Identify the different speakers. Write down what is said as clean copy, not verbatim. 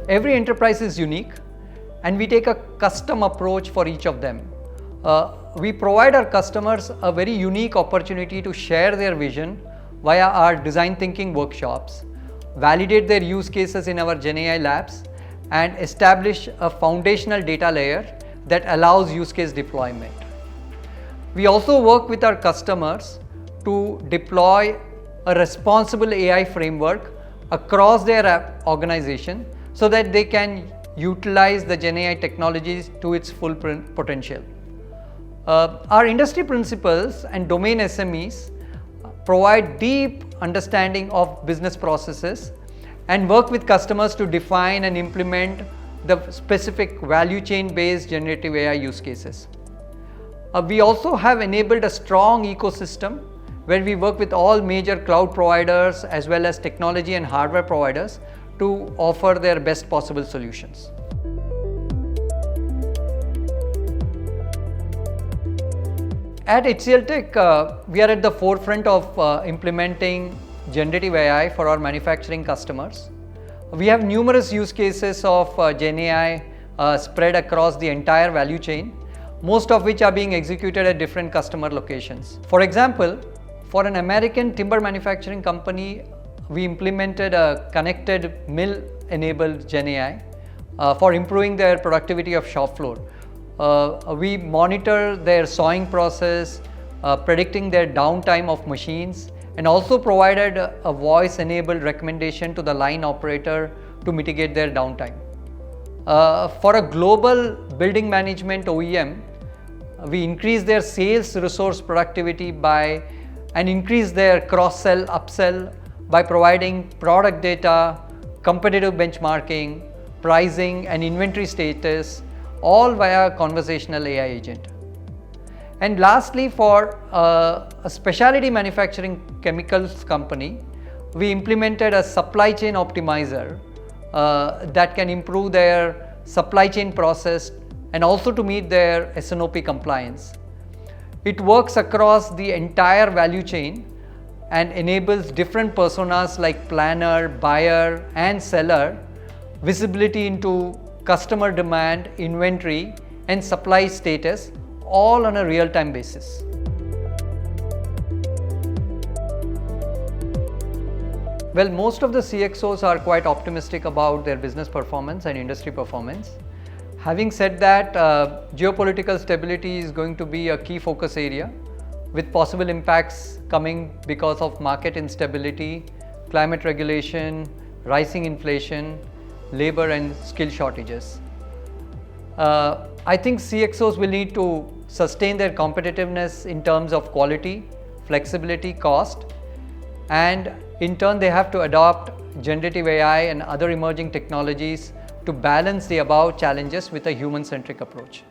Speaker 1: Every enterprise is unique and we take a custom approach for each of them. We provide our customers a very unique opportunity to share their vision via our design thinking workshops, validate their use cases in our GenAI labs, and establish a foundational data layer that allows use case deployment. We also work with our customers to deploy a responsible AI framework across their organization so that they can utilize the GenAI technologies to its full potential. Our industry principals and domain SMEs provide deep understanding of business processes and work with customers to define and implement the specific value chain based generative AI use cases. We also have enabled a strong ecosystem where we work with all major cloud providers as well as technology and hardware providers to offer their best possible solutions. At HCLTech, we are at the forefront of implementing generative AI for our manufacturing customers. We have numerous use cases of GenAI spread across the entire value chain, most of which are being executed at different customer locations. For example, for an American timber manufacturing company, we implemented a connected mill-enabled GenAI for improving their productivity of shop floor. We monitor their sawing process, predicting their downtime of machines, and also provided a voice-enabled recommendation to the line operator to mitigate their downtime. For a global building management OEM, we increased their sales resource productivity and increased their cross-sell, upsell by providing product data, competitive benchmarking, pricing, and inventory status, all via conversational AI agent. And lastly, for a specialty manufacturing chemicals company, we implemented a supply chain optimizer that can improve their supply chain process and also to meet their S&OP compliance. It works across the entire value chain and enables different personas like planner, buyer, and seller visibility into customer demand, inventory, and supply status, all on a real-time basis. Well, most of the CXOs are quite optimistic about their business performance and industry performance. Having said that, geopolitical stability is going to be a key focus area, with possible impacts coming because of market instability, climate regulation, rising inflation, labor and skill shortages. I think CXOs will need to sustain their competitiveness in terms of quality, flexibility, cost, and in turn they have to adopt generative AI and other emerging technologies to balance the above challenges with a human-centric approach.